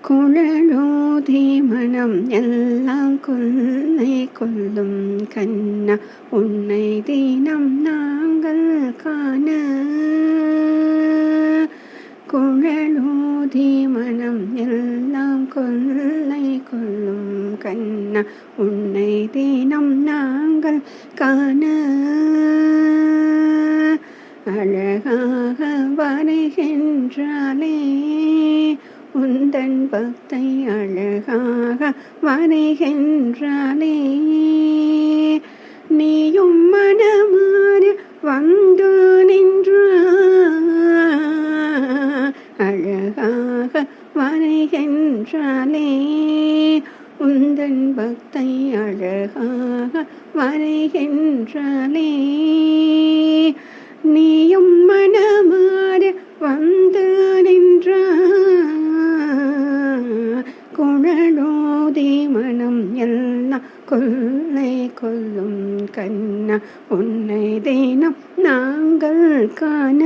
குழலோதி மனம் எல்லாம் கொள்ளை கொள்ளும் கண்ணா உன்னை தினம் நாங்கள் காண. குழலோதி மனம் எல்லாம் கொள்ளை கொள்ளும் கண்ணா உன்னை தினம் நாங்கள் காண. அழகாக வருகின்றாளே உந்தன் பக்தை, அழகாக வருகின்றாளே நீயும் மனமாறு வந்து நின்றாய். அழகாக வருகின்றாளே உந்தன் பக்தை, அழகாக வருகின்றாளே நீயும் மனமாறு வந்து நின்றாய். குழலோதி மனம் எல்லாம் கொள்ளை கொள்ளும் கண்ணா உன்னை தினம் நாங்கள் காண.